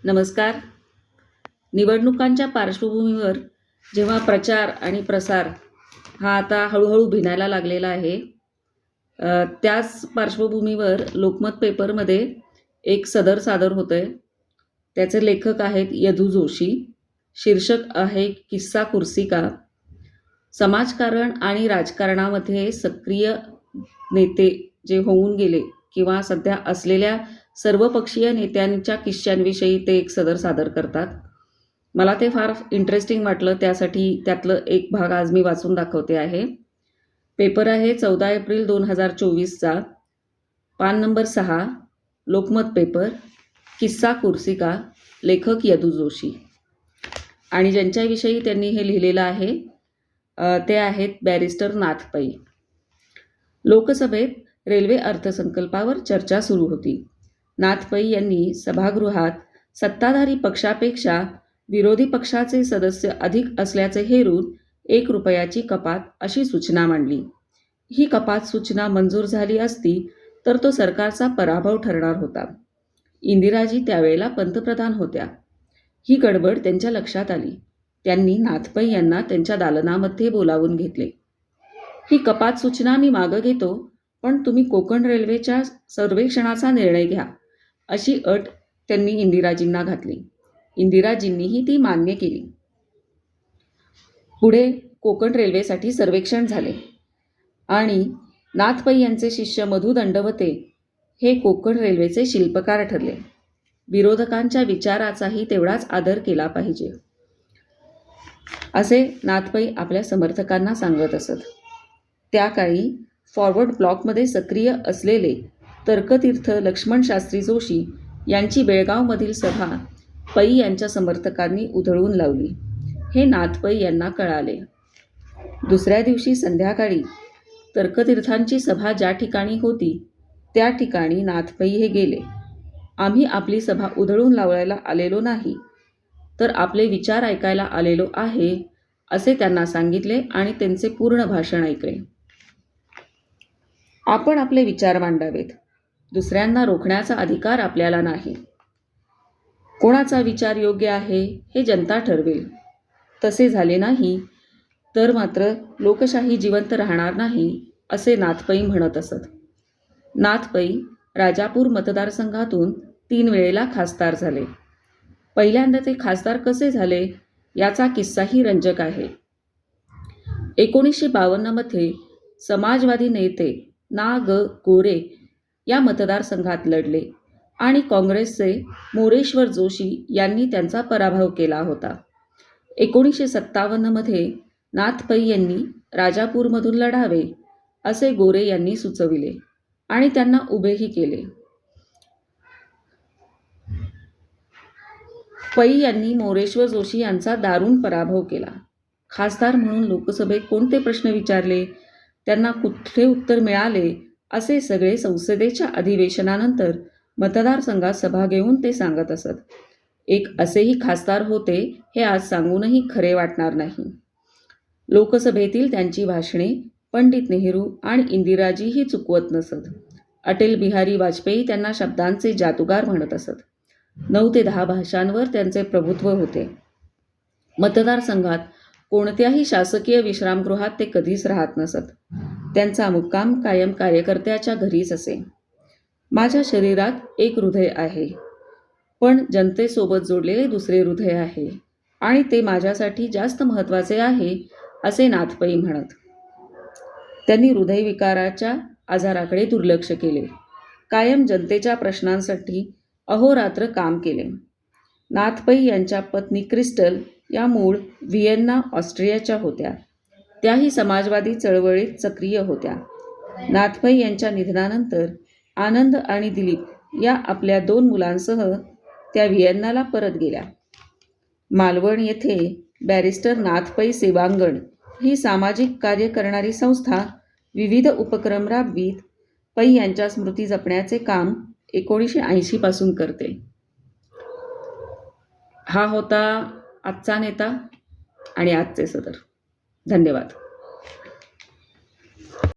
नमस्कार. निवडणुकांच्या पार्श्वभूमीवर जेव्हा प्रचार आणि प्रसार हा आता हळूहळू भिनायला लागलेला आहे, त्याच पार्श्वभूमीवर लोकमत पेपरमध्ये एक सदर सादर होतं आहे. त्याचे लेखक आहेत यदू जोशी. शीर्षक आहे किस्सा कुर्सी का. समाजकारण आणि राजकारणामध्ये सक्रिय नेते जे होऊन गेले किंवा सध्या असलेल्या सर्वपक्षीय नेत्यांच्या किस्स्यांविषयी ते एक सदर सादर करतात. मला ते फार इंटरेस्टिंग वाटलं, त्यासाठी त्यातलं एक भाग आज मी वाचून दाखवते आहे. पेपर आहे 14 एप्रिल 2024चा, पान नंबर 6, लोकमत पेपर, किस्सा कुर्सी का. लेखक यदू जोशी. आणि ज्यांच्याविषयी त्यांनी हे लिहिलेलं आहे ते आहेत बॅरिस्टर नाथ पै. लोकसभेत रेल्वे अर्थसंकल्पावर चर्चा सुरू होती. नाथ पै यांनी सभागृहात सत्ताधारी पक्षापेक्षा विरोधी पक्षाचे सदस्य अधिक असल्याचे हेरून ₹1 कपात अशी सूचना मांडली. ही कपात सूचना मंजूर झाली असती तर तो सरकारचा पराभव ठरणार होता. इंदिराजी त्यावेळेला पंतप्रधान होत्या. ही गडबड त्यांच्या लक्षात आली. त्यांनी नाथ पै यांना त्यांच्या दालनामध्ये बोलावून घेतले. ही कपात सूचना मी मागं घेतो, पण तुम्ही कोकण रेल्वेच्या सर्वेक्षणाचा निर्णय घ्या, अशी अट त्यांनी इंदिराजींना घातली. इंदिराजींनीही ती मान्य केली. पुढे कोकण रेल्वेसाठी सर्वेक्षण झाले आणि नाथ पै यांचे शिष्य मधु दंडवते हे कोकण रेल्वेचे शिल्पकार ठरले. विरोधकांच्या विचाराचाही तेवढाच आदर केला पाहिजे, असे नाथ पै आपल्या समर्थकांना सांगत असत. त्या काळी फॉरवर्ड ब्लॉकमध्ये सक्रिय असलेले तर्कतीर्थ लक्ष्मणशास्त्री जोशी यांची बेळगावमधील सभा पै यांच्या समर्थकांनी उधळून लावली. हे नाथ पै यांना कळाले. दुसऱ्या दिवशी संध्याकाळी तर्कतीर्थांची सभा ज्या ठिकाणी होती त्या ठिकाणी नाथ पै हे गेले. आम्ही आपली सभा उधळून लावायला आलेलो नाही, तर आपले विचार ऐकायला आलेलो आहे, असे त्यांना सांगितले आणि त्यांचे पूर्ण भाषण ऐकले. आपण आपले विचार मांडावेत. दुसऱ्यांना रोखण्याचा अधिकार आपल्याला नाही. कोणाचा विचार योग्य आहे हे जनता ठरवेल. तसे झाले नाही तर मात्र लोकशाही जिवंत राहणार नाही, असे नाथ पै म्हणत असत. नाथ पै राजापूर मतदारसंघातून 3 वेळेला खासदार झाले. पहिल्यांदा ते खासदार कसे झाले याचा किस्साही रंजक आहे. 1952 मध्ये समाजवादी नेते ना. ग. गोरे या मतदारसंघात लढले आणि काँग्रेसचे मोरेश्वर जोशी यांनी त्यांचा पराभव केला होता. 1957 मध्ये नाथ पै यांनी राजापूरमधून लढावे असे गोरे यांनी सुचविले आणि त्यांना उभेही केले. पै यांनी मोरेश्वर जोशी यांचा दारुण पराभव केला. खासदार म्हणून लोकसभेत कोणते प्रश्न विचारले, त्यांना कुठले उत्तर मिळाले, असे सगळे संसदेच्या अधिवेशनानंतर मतदारसंघात सभा घेऊन ते सांगत असत. एक असेही खासदार होते हे आज सांगूनही खरे वाटणार नाही. लोकसभेतील त्यांची भाषणे पंडित नेहरू आणि इंदिराजीही चुकवत नसत. अटल बिहारी वाजपेयी त्यांना शब्दांचे जादूगार म्हणत असत. 9 ते 10 भाषांवर त्यांचे प्रभुत्व होते. मतदारसंघात कोणत्याही शासकीय विश्रामगृहात ते कधीच राहत नसत. त्यांचा मुक्काम कायम कार्यकर्त्याच्या घरीच असे. माझ्या शरीरात एक हृदय आहे, पण जनतेसोबत जोडलेले दुसरे हृदय आहे आणि ते माझ्यासाठी जास्त महत्त्वाचे आहे, असे नाथ पै म्हणत. त्यांनी हृदयविकाराच्या आजाराकडे दुर्लक्ष केले. कायम जनतेच्या प्रश्नांसाठी अहोरात्र काम केले. नाथ पै यांच्या पत्नी क्रिस्टल या मूळ व्हिएन्ना, ऑस्ट्रियाच्या होत्या. त्याही समाजवादी चळवळीत सक्रिय होत्या. नाथ पै यांच्या निधनानंतर आनंद आणि दिलीप या आपल्या 2 मुलांसह त्या व्हिएन्नाला परत गेल्या. मालवण येथे बॅरिस्टर नाथ पै सेवांगण ही सामाजिक कार्य करणारी संस्था विविध उपक्रम राबवीत पै यांच्या स्मृती जपण्याचे काम 1980 पासून करते. हा होता आजचा नेता आणि आजचे सदर. धन्यवाद.